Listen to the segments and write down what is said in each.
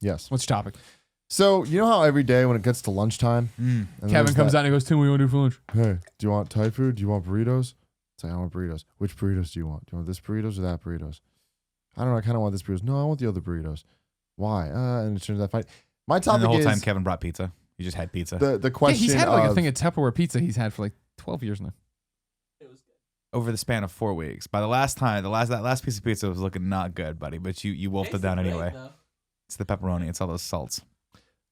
Yes. What's your topic? So, you know how every day when it gets to lunchtime, Kevin comes out and he goes, Tim, what do you want to do for lunch? Hey, do you want Thai food? Do you want burritos? It's like, I want burritos. Which burritos do you want? Do you want this burritos or that burritos? I don't know. I kind of want this burritos. No, I want the other burritos. Why? And it turns out fight. My topic is... And the whole time Kevin brought pizza. He just had pizza. The question he's had like a thing of Tupperware pizza he's had for like 12 years now. Over the span of 4 weeks. By the last time, that last piece of pizza was looking not good, buddy. But you wolfed it down anyway. It's the pepperoni. It's all those salts.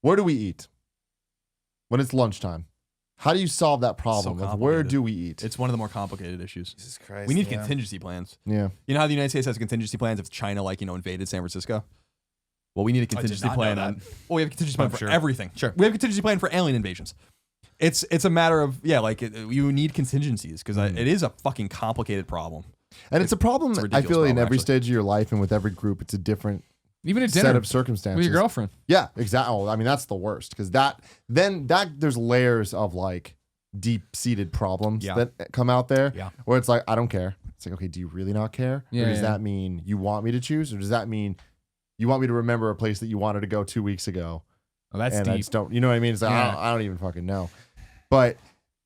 Where do we eat when it's lunchtime? How do you solve that problem? So Of where do we eat? It's one of the more complicated issues. Jesus Christ. We need contingency plans. Yeah. You know how the United States has contingency plans if China, invaded San Francisco? Well, we need a contingency plan on. Well, we have a contingency plan for everything. Sure. We have a contingency plan for alien invasions. It's a matter of you need contingencies because it is a fucking complicated problem. And it's a problem, I feel, in every stage of your life and with every group, it's a different even a dinner set of circumstances. with your girlfriend. Yeah, exactly. Well, I mean, that's the worst because then there's layers of like deep-seated problems that come out there where it's like, I don't care. It's like, okay, do you really not care? Yeah, or does that mean you want me to choose? Or does that mean you want me to remember a place that you wanted to go 2 weeks ago? Oh, that's and deep. I just don't, you know what I mean? It's like, I don't even fucking know. But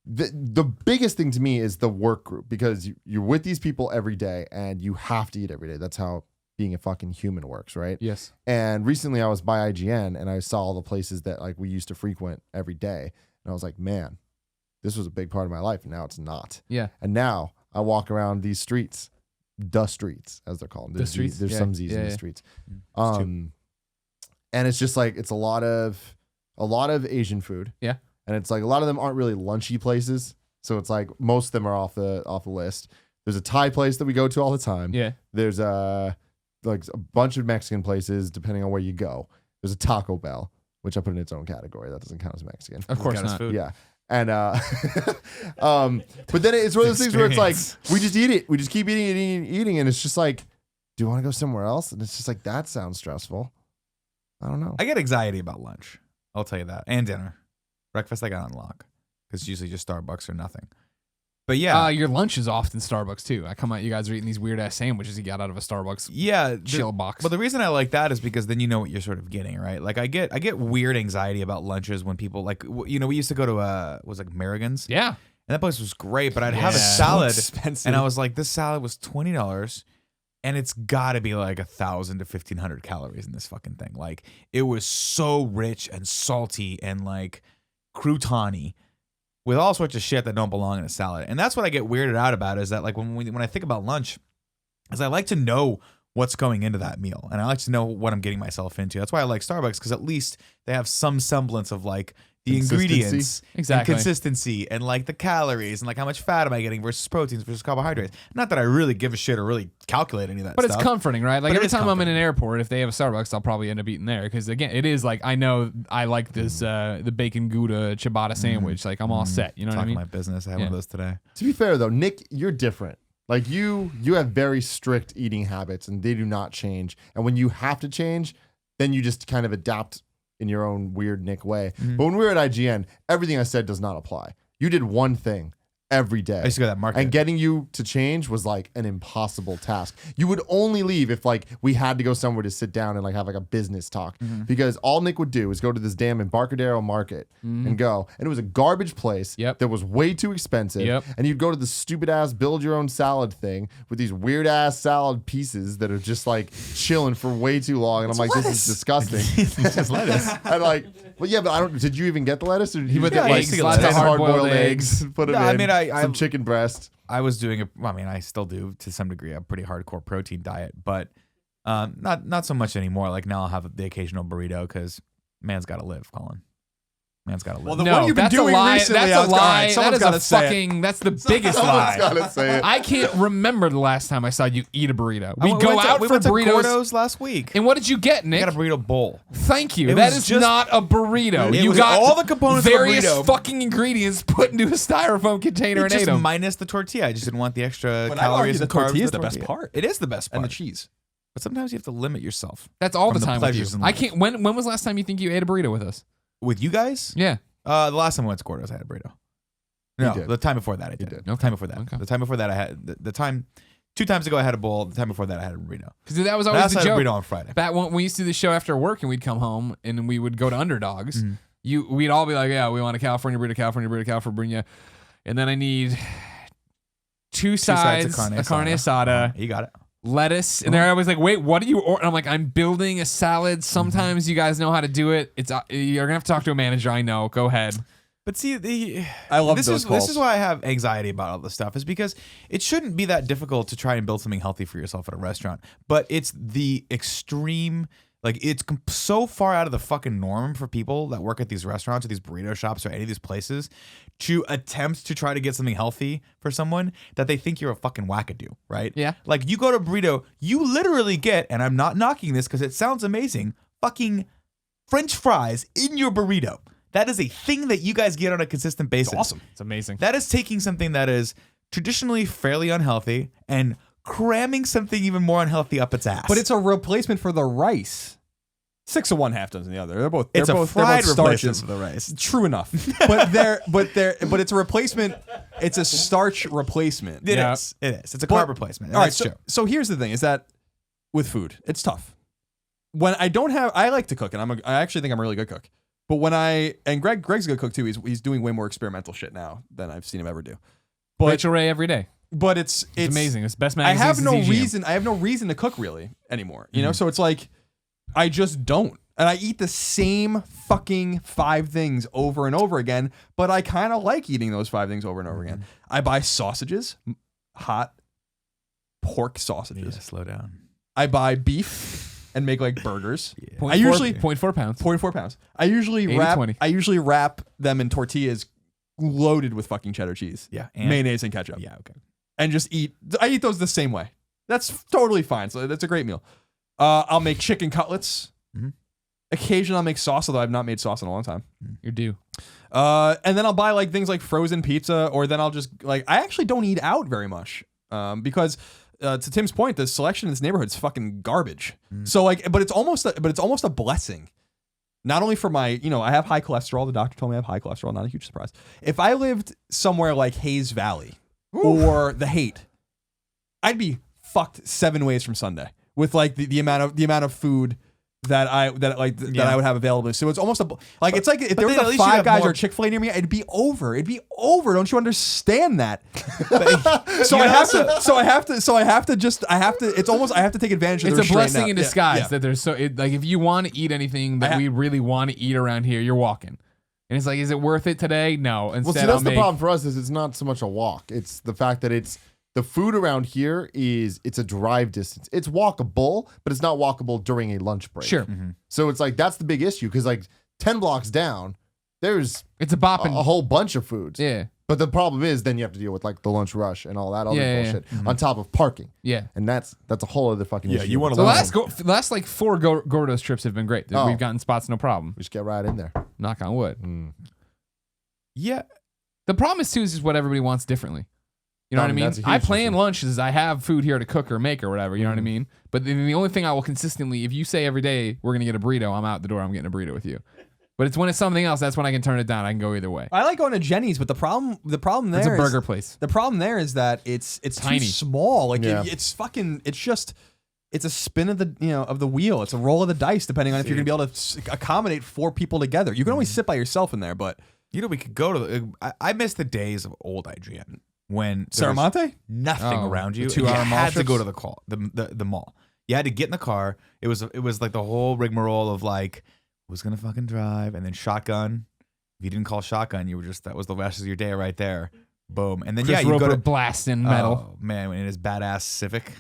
the biggest thing to me is the work group because you're with these people every day and you have to eat every day. That's how being a fucking human works, right? Yes. And recently I was by IGN and I saw all the places that like we used to frequent every day. And I was like, man, this was a big part of my life. And now it's not. Yeah. And now I walk around these streets, the streets, as they're called. There's some Z's in the streets. And it's just like, it's a lot of Asian food. Yeah. And it's like, a lot of them aren't really lunchy places. So it's like, most of them are off the list. There's a Thai place that we go to all the time. Yeah. There's like a bunch of Mexican places, depending on where you go. There's a Taco Bell, which I put in its own category. That doesn't count as Mexican. Of course not. Food. Yeah. And but then it's one of those things where it's like we just eat it. We just keep eating, and it's just like, do you want to go somewhere else? And it's just like, that sounds stressful. I don't know. I get anxiety about lunch. I'll tell you that. And dinner. Breakfast I got on lock. Because it's usually just Starbucks or nothing. But yeah. Your lunch is often Starbucks too. I come out, you guys are eating these weird ass sandwiches you got out of a Starbucks chill box. But the reason I like that is because then you know what you're sort of getting, right? Like I get weird anxiety about lunches when people like, you know, we used to go to was like Merrigan's. Yeah. And that place was great, but I'd have a salad So expensive. and I was like, this salad was $20 and it's gotta be like 1,000 to 1,500 calories in this fucking thing. Like it was so rich and salty and like crouton-y. With all sorts of shit that don't belong in a salad. And that's what I get weirded out about is that like when I think about lunch, is I like to know what's going into that meal. And I like to know what I'm getting myself into. That's why I like Starbucks, because at least they have some semblance of like the ingredients and consistency and like the calories and like how much fat am I getting versus proteins versus carbohydrates. Not that I really give a shit or really calculate any of that But stuff. it's comforting, right? Like But every time I'm in an airport, if they have a Starbucks, I'll probably end up eating there. Because again, it is like, I know I like this, the bacon Gouda ciabatta sandwich. Like I'm all set. You know what I mean? My business. I had one of those today. To be fair though, Nick, you're different. Like you have very strict eating habits and they do not change. And when you have to change, then you just kind of adapt in your own weird Nick way. But when we were at IGN, everything I said does not apply. You did one thing every day. I used to go to that market. And getting you to change was like an impossible task. You would only leave if like we had to go somewhere to sit down and like have like a business talk. Because all Nick would do is go to this damn Embarcadero market and go. And it was a garbage place that was way too expensive. And you'd go to the stupid ass build your own salad thing with these weird ass salad pieces that are just like chilling for way too long. And I'm like, this is disgusting. It's just lettuce. And like, well, yeah, but I don't. Did you even get the lettuce? Or did you put get the like eggs, 10 lots of hard-boiled eggs? Put them No, in. I mean, some chicken breast. I was doing I still do to some degree a pretty hardcore protein diet, but not so much anymore. Like now I'll have the occasional burrito because man's got to live, Colin. Man's got to live. Well, what have you been doing recently? That's a lie. Someone's That got is to a say fucking. That's the biggest lie. Gotta say it. I can't remember the last time I saw you eat a burrito. We went to burritos. Gordo's last week. And what did you get, Nick? I got a burrito bowl. Thank you. It That was is just- not a burrito. It You was got all the components of a various burrito. fucking ingredients put into a styrofoam container and ate Just them. minus the tortilla. I just didn't want the extra But I argue calories the and carbs. tortilla is of the best tortilla. part. It is the best part. And the cheese. But sometimes you have to limit yourself. That's all from the time with you. pleasures in I life. can't. When was the last time you think you ate a burrito with us? With you guys? Yeah. The last time I went to Gordo's, I had a burrito. No, did. the time before that I did. did. The time before that. Okay. The time before that I had the time 2 times ago I had a bowl. The time before that I had a burrito. Because that was always Last the I had a joke. burrito on Friday. Back when we used to do the show after work and we'd come home and we would go to Underdogs. We'd all be like, yeah, we want a California burrito. And then I need 2 sides, a carne asada, You got it. lettuce. And they're always like, wait, what do you order? And I'm like, I'm building a salad. Sometimes you guys know how to do it. You're going to have to talk to a manager. I know. Go ahead. But see, I love this those calls. This is why I have anxiety about all this stuff, is because it shouldn't be that difficult to try and build something healthy for yourself at a restaurant. But it's the extreme, like it's so far out of the fucking norm for people that work at these restaurants or these burrito shops or any of these places to attempt to try to get something healthy for someone that they think you're a fucking wackadoo, right? Yeah. Like you go to burrito, you literally get, and I'm not knocking this because it sounds amazing, fucking French fries in your burrito. That is a thing that you guys get on a consistent basis. It's awesome. It's amazing. That is taking something that is traditionally fairly unhealthy and cramming something even more unhealthy up its ass. But it's a replacement for the rice. 6 of one, half dozen of the other. It's a fried they're both replacement starches. for the rice. True enough. but it's a replacement. It's a starch replacement. It is. It's a carb replacement. All right. That's true. So here's the thing: is that with food, it's tough. When I like to cook, and I actually think I'm a really good cook. But Greg's a good cook too. He's doing way more experimental shit now than I've seen him ever do. But Rachel Ray every day. But it's amazing. It's best I magazine. I have no reason to cook really anymore. You know, so it's like I just don't. And I eat the same fucking 5 things over and over again, but I kind of like eating those 5 things over and over again. I buy sausages, hot pork sausages. Yeah, slow down. I buy beef and make like burgers. Yeah. I usually 0.4 pounds. 0.4 pounds. I usually 80-20. wrap them in tortillas loaded with fucking cheddar cheese. Yeah. Mayonnaise and ketchup. Yeah, okay. And just I eat those the same way. That's totally fine. So that's a great meal. I'll make chicken cutlets. Occasionally I'll make sauce, although I've not made sauce in a long time. You're due. And then I'll buy like things like frozen pizza, or then I'll just I actually don't eat out very much. Because to Tim's point, the selection in this neighborhood is fucking garbage. So but it's almost a blessing. Not only for my, I have high cholesterol. The doctor told me I have high cholesterol. Not a huge surprise. If I lived somewhere like Hayes Valley or the Haight, I'd be fucked 7 ways from Sunday with like the amount of food that I would have available. So it's almost it's like if there was a Five Guys or Chick-fil-A near me, it'd be over. It'd be over. Don't you understand that? I have to take advantage of the It's a blessing restraint in now. disguise that there's like if you want to eat anything that we really want to eat around here, you're walking. And it's like, is it worth it today? No. Instead, that's the problem for us is it's not so much a walk. It's the fact that the food around here it's a drive distance. It's walkable, but it's not walkable during a lunch break. Sure. So it's like, that's the big issue. Cause like 10 blocks down, there's It's a bopping. a whole bunch of foods. Yeah. But the problem is then you have to deal with like the lunch rush and all that other bullshit on top of parking. Yeah. And that's a whole other fucking issue. you wanna So love last like 4 Gordo's trips have been great. Oh. We've gotten spots, no problem. We just get right in there. Knock on wood. Yeah. The problem is too is what everybody wants differently. You know what I mean? that's a huge I plan issue. lunches. I have food here to cook or make or whatever. You know what I mean? But the only thing I will consistently, if you say every day we're gonna get a burrito, I'm out the door. I'm getting a burrito with you. But it's when it's something else. That's when I can turn it down. I can go either way. I like going to Jenny's, but the problem there It's a is- burger place. The problem there is that it's Tiny. too small. Like Yeah. it's a spin of the wheel. It's a roll of the dice, depending on if you're gonna be able to accommodate 4 people together. You can only sit by yourself in there, but We could go to I miss the days of old IGN when there was Saramonte? nothing Oh, around you. the and 2-hour you mall had to go trips? to the mall. You had to get in the car. It was like the whole rigmarole of like, who's gonna fucking drive, and then shotgun. If you didn't call shotgun, you were that was the rest of your day right there. Boom. And then Chris you go Roper to blasting metal. Oh man, in his badass Civic.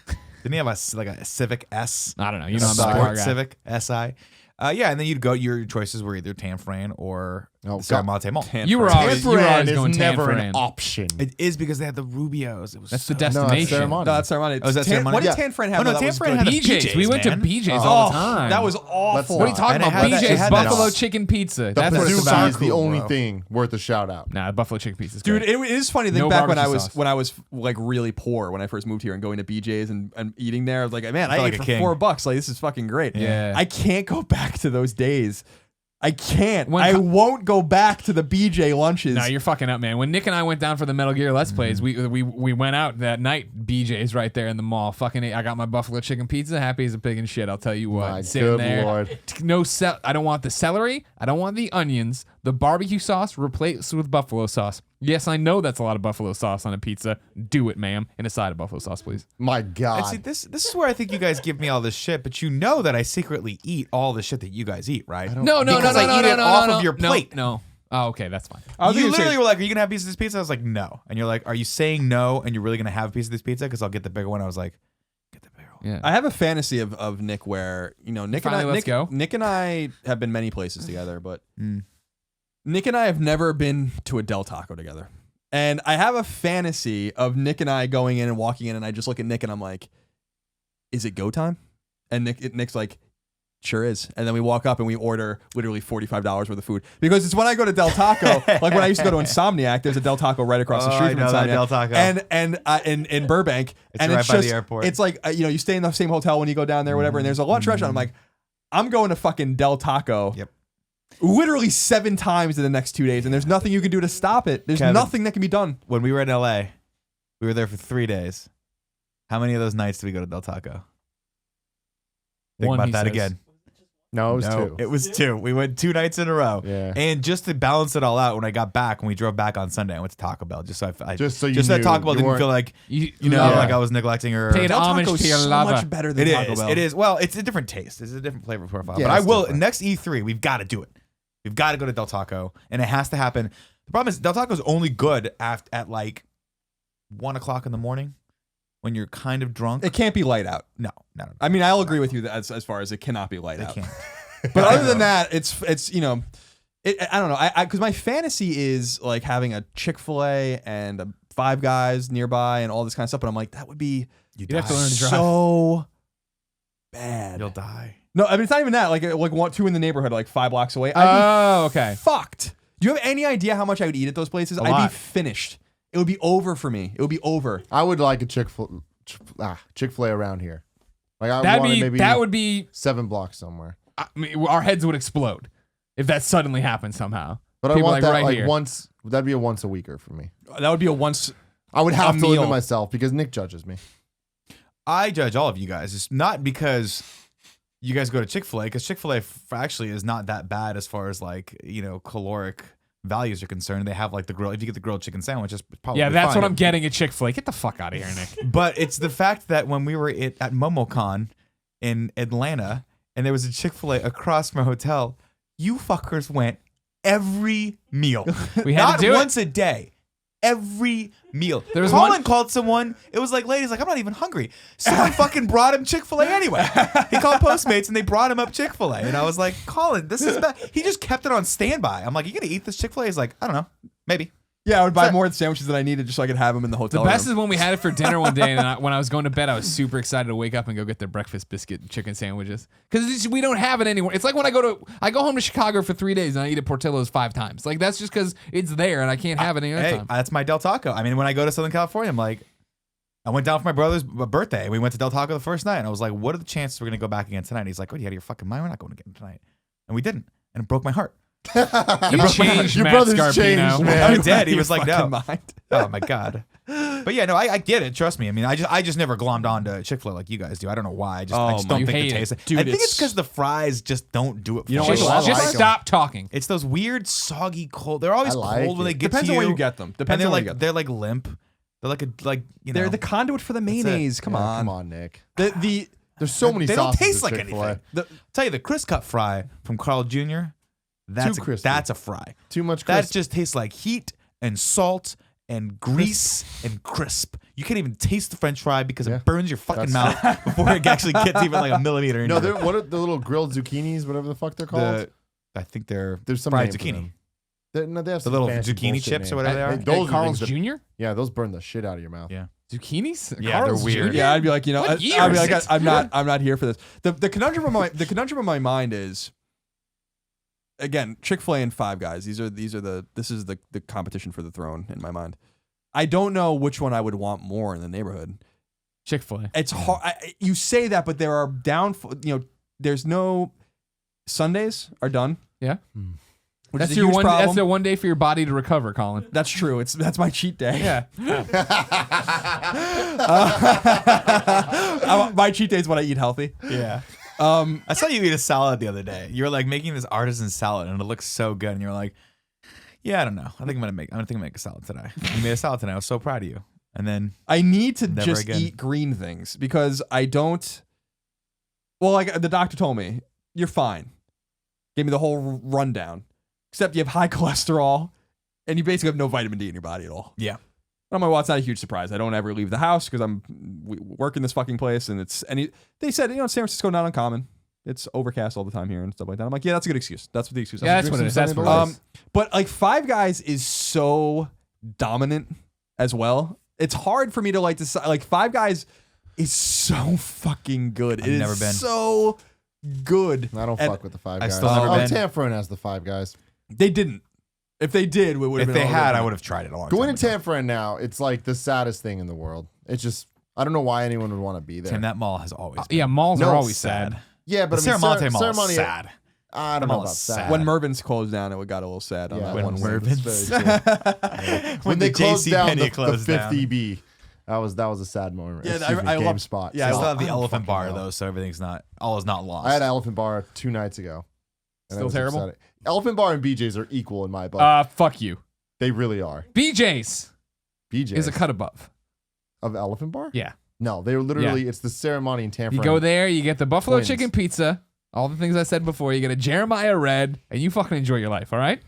Didn't he have a Civic S? I don't know. You know, I'm not a car Sport guy. Civic SI. Yeah, and then you'd go. Your choices were either Tanfran or Saramonte Mall. You were always Tanforan going is never Tanforan. an option. It is because they had the Rubios. It was That's the so- destination. Saramonte. no, that's Saramonte. Oh, is that Saramonte? What did Yeah. Tanfran have? Oh, no, that was Tanfran good? had a BJ's. We went to man. BJ's all the time. That was awful. What are you talking And it about? had that- it BJ's had Buffalo that- Chicken Pizza. The That's what it's Bazooka about. is the Cool, only bro. thing worth a shout out. Nah, Buffalo Chicken Pizza is Dude, great. it is funny to think No back when barbecue sauce. I was like really poor when I first moved here and going to BJ's and eating there. I was like, man, I felt ate like a for king. $4. Like, this is fucking great. Yeah. I can't go back to those days I can't. I won't go back to the BJ lunches. No, you're fucking up, man. When Nick and I went down for the Metal Gear Let's Plays, we went out that night. BJ's right there in the mall. Fucking, I got my buffalo chicken pizza. Happy as a pig and shit. I'll tell you what. My Sitting good there. Lord. No, I don't want the celery. I don't want the onions. The barbecue sauce replaced with buffalo sauce. Yes, I know that's a lot of buffalo sauce on a pizza. Do it, ma'am. And a side of buffalo sauce, please. My God. And see, this is where I think you guys give me all this shit, but you know that I secretly eat all the shit that you guys eat, right? No, Because I eat it off of your plate. No. Oh, okay, that's fine. You literally were like, "Are you gonna have a piece of this pizza?" I was like, "No," and you're like, "Are you saying no?" And you're really gonna have a piece of this pizza? Because I'll get the bigger one. I was like, "Get the bigger one." Yeah. I have a fantasy of Nick where Nick and I have been many places together, but Nick and I have never been to a Del Taco together. And I have a fantasy of Nick and I going in and walking in, and I just look at Nick and I'm like, "Is it go time?" And Nick's like, "Sure is." And then we walk up and we order literally $45 worth of food, because it's when I go to Del Taco, like when I used to go to Insomniac, there's a Del Taco right across the street from Insomniac. Del Taco. And in Burbank, It's and right it's by just, the airport. it's like you stay in the same hotel when you go down there, whatever. And there's a lunch restaurant. I'm like, I'm going to fucking Del Taco. Yep. Literally 7 times in the next 2 days, and there's nothing you can do to stop it. There's Kevin, nothing that can be done. When we were in LA, we were there for 3 days. How many of those nights did we go to Del Taco? Think One, about he that says. again. No, it was 2. It was 2. We went 2 nights in a row. Yeah. And just to balance it all out, when I got back, when we drove back on Sunday, I went to Taco Bell just so that Taco Bell didn't feel like like I was neglecting her. Paid Del homage Taco's to your so lava. much better than Taco Bell. It is. Well, it's a different taste. It's a different flavor profile. Yeah, but I it's will different. next E3. We've got to do it. We've got to go to Del Taco, and it has to happen. The problem is Del Taco's only good at like 1 o'clock in the morning when you're kind of drunk. It can't be light out. No. I mean, I'll agree with you that as far as it cannot be light They out. can't. But other than that, it's I don't know. Because my fantasy is like having a Chick-fil-A and a Five Guys nearby and all this kind of stuff. But I'm like, that would be You'd have to learn to drive. so bad. You'll die. No, I mean, it's not even that. Like 2 in the neighborhood, like 5 blocks away. I'd be okay. fucked. Do you have any idea how much I would eat at those places? I'd lot. be finished. It would be over for me. It would be over. I would like a Chick-fil-A around here. Like I want maybe that would be 7 blocks somewhere. I mean, our heads would explode if that suddenly happened somehow. But People I want like that right like here. once. That'd be a once a weeker for me. That would be a once. I would have A to limit meal. myself because Nick judges me. I judge all of you guys. It's not because you guys go to Chick-fil-A, because Chick-fil-A actually is not that bad as far as like, caloric values are concerned. They have like the grill. If you get the grilled chicken sandwich, it's probably That's fine. what I'm getting at Chick-fil-A. Get the fuck out of here, Nick. But it's the fact that when we were at MomoCon in Atlanta and there was a Chick-fil-A across from our hotel, you fuckers went every meal. We had not to do once a day. Every meal. There was Colin one- called someone. It was like, ladies, like, I'm not even hungry. Someone fucking brought him Chick-fil-A anyway. He called Postmates and they brought him up Chick-fil-A. And I was like, Colin, this is bad. He just kept it on standby. I'm like, you gonna eat this Chick-fil-A? He's like, I don't know. Maybe. Yeah, I would buy more sandwiches than I needed just so I could have them in the hotel The best room. is when we had it for dinner one day, and when I was going to bed, I was super excited to wake up and go get their breakfast biscuit and chicken sandwiches because we don't have it anywhere. It's like when I go home to Chicago for 3 days and I eat at Portillo's 5 times. Like that's just because it's there and I can't have it any other time. That's my Del Taco. I mean, when I go to Southern California, I'm like, I went down for my brother's birthday. We went to Del Taco the first night, and I was like, what are the chances we're gonna go back again tonight? And he's like, what, are you out of your fucking mind? We're not going again tonight. And we didn't, and it broke my heart. You changed, Your Matt brother's Scarpino. changed, man. He did. He Your was like, fucking no. mind. Oh my god. But yeah, no, I get it. Trust me. I mean, I just never glommed on to Chick-fil-A like you guys do. I don't know why. I just don't you think hate the it. taste. Dude, I think it's it's- because the fries just don't do it for You don't me. like Just, I like just 'em. stop talking. It's those weird, soggy, cold. They're always I like cold when they it. get Depends to on you. where you get them. And Depends they're on where you like get them. they're like limp. They're like They're the conduit for the mayonnaise. Come Yeah, on. come on, Nick. The There's so many They don't sauces taste at like Chick-fil-A. anything. Tell you the crisp cut fry from Carl Jr. That's Too crispy. that's a fry. Too much That crisp. just tastes like heat and salt and grease and crisp. You can't even taste the French fry because Yeah. it burns your fucking mouth before it actually gets even like a millimeter into No, it. what are the little grilled zucchinis, whatever the fuck they're called? I think they're There's some fried name for zucchini. them. No, they have The some little fancy zucchini bullshit chips or names. whatever they are. Hey, those are Carl's the things Jr.? yeah, those burn the shit out of your mouth. Yeah. Zucchinis? Yeah, Carl's they're weird. Jr.? Yeah, I'd be like, What I'd year be is like, it? I'm not here for this. The conundrum of my mind is, again, Chick-fil-A and Five Guys. This is the competition for the throne in my mind. I don't know which one I would want more in the neighborhood. Chick-fil-A. It's hard. You say that, but there are there's no Sundays are done. Yeah. Which That's is a your huge one. problem. That's the one day for your body to recover, Colin. That's true. That's my cheat day. Yeah. My cheat day is when I eat healthy. Yeah. I saw you eat a salad the other day. You were like making this artisan salad, and it looks so good. And you were like, "Yeah, I don't know. I think I'm gonna make a salad today." You made a salad today. I was so proud of you. And then I need to never just again. eat green things because I don't. Well, like the doctor told me, you're fine. Gave me the whole rundown, except you have high cholesterol, and you basically have no vitamin D in your body at all. Yeah. I'm like, well, it's not a huge surprise. I don't ever leave the house because we work in this fucking place, and they said, San Francisco not uncommon. It's overcast all the time here and stuff like that. I'm like, yeah, that's a good excuse. That's what the excuse is. Yeah, that's what it is. That's what it is. But like Five Guys is so dominant as well. It's hard for me to like decide. Like Five Guys is so fucking good. I've It never is been. so good. I don't fuck with the Five Guys. still never been. Tamfrin has the Five Guys. They didn't. If they did, we would have If been. they all had, good. I would have tried it a long time Going to ago. Tamfrin now, it's like the saddest thing in the world. It's just, I don't know why anyone would want to be there. Tim, that mall has always been Yeah, malls No, are always sad. Yeah, but The I mean, Serramonte Mall is Serramonte, sad. I don't The know mall about is sad. sad. When Mervin's closed down, it got a little sad on Yeah, that when one. Mervin's- That's very true. When they the closed down JCPenney the closed 5th down. EB, that was a sad moment. Yeah, Excuse me, I love- GameSpot. yeah, I I still have the I don't elephant fucking bar know. though, so all is not lost. I had Elephant Bar 2 nights ago. and I Still was terrible? upset. Elephant Bar and BJ's are equal in my book. Fuck you. They really are. BJ's BJ's is a cut above. of Elephant Bar? Yeah. No, they were literally, it's the ceremony in Tampa. You go there, you get the buffalo Twins. chicken pizza, all the things I said before. You get a Jeremiah Red, and you fucking enjoy your life. All right.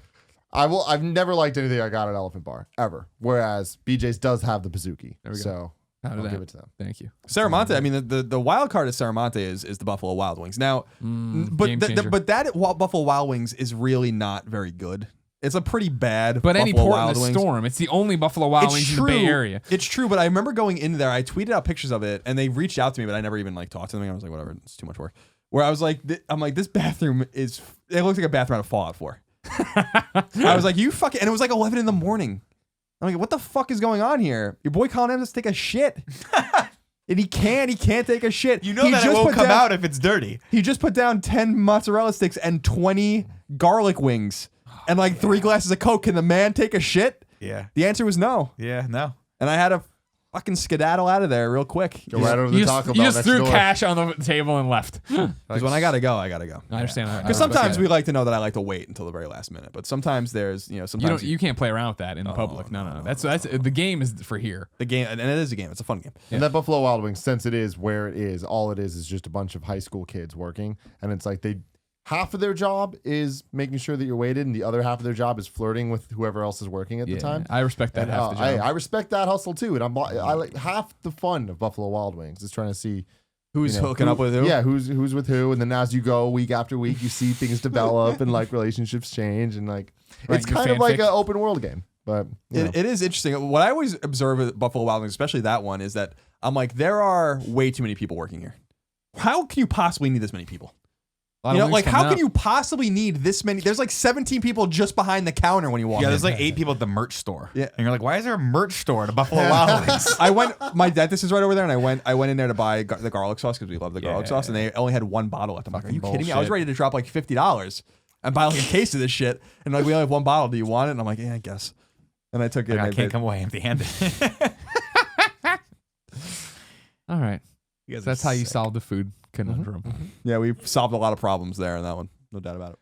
I've never liked anything I got at Elephant Bar ever. Whereas BJ's does have the Bazooki. There we go. So How did I'll that? give it to them. Thank you. Serramonte. I mean, the wild card of Serramonte is the Buffalo Wild Wings. Now, Game but changer. but that Buffalo Wild Wings is really not very good. It's a pretty bad. But any Buffalo port Wild in the Wings. storm, it's the only Buffalo Wild Wings in the Bay Area. It's true, but I remember going in there. I tweeted out pictures of it, and they reached out to me, but I never even like talked to them. I was like, whatever, it's too much work. Where I was like, I'm like, this bathroom is. It looks like a bathroom out of Fallout 4. I was like, you fucking, and it was like 11 in the morning. I'm like, what the fuck is going on here? Your boy Colin has to take a shit. And he can't take a shit. You know He that it just won't put come down- out if it's dirty. He just put down 10 mozzarella sticks and 20 garlic wings and like 3 glasses of Coke. Can the man take a shit? Yeah. The answer was no. Yeah. No. And I had to fucking skedaddle out of there real quick. Go right over You the just, Taco you Bell just next threw door. cash on the table and left. Because when I gotta go, I gotta go. I understand. I Because respect sometimes that. we like to know that I like to wait until the very last minute. But sometimes there's, you sometimes don't. You can't play around with that in public. No. That's the game is for here. the game, and it is a game. It's a fun game. And that Buffalo Wild Wings, since it is where it is, all it is just a bunch of high school kids working. And it's like half of their job is making sure that you're waited, and the other half of their job is flirting with whoever else is working at the time. I respect that And, half the job. I respect that hustle too. And I like half the fun of Buffalo Wild Wings is trying to see Who's hooking up with who? Yeah, who's with who, and then as you go week after week, you see things develop and like relationships change, and like Right, it's your kind of like fanfic. an open world game. But you know. It is interesting. What I always observe with Buffalo Wild Wings, especially that one, is that I'm like, there are way too many people working here. How can you possibly need this many people? A lot You of know, wings like coming how can out. you possibly need this many? There's like 17 people just behind the counter when you walk Yeah. in. There's like 8 people at the merch store. Yeah. And you're like, why is there a merch store at a Buffalo Wild Wings? I went. My dentist is right over there, and I went in there to buy the garlic sauce because we love the garlic sauce, and they only had 1 bottle left. I'm like, are you kidding me? I was bullshit. ready to drop like $50 and buy like a case of this shit, and like we only have 1 bottle. Do you want it? And I'm like, yeah, I guess. And I took it. Like, I and can't come away empty-handed. All right. You guys So that's are how you sick. solve the food conundrum. Yeah, we solved a lot of problems there in that one. No doubt about it.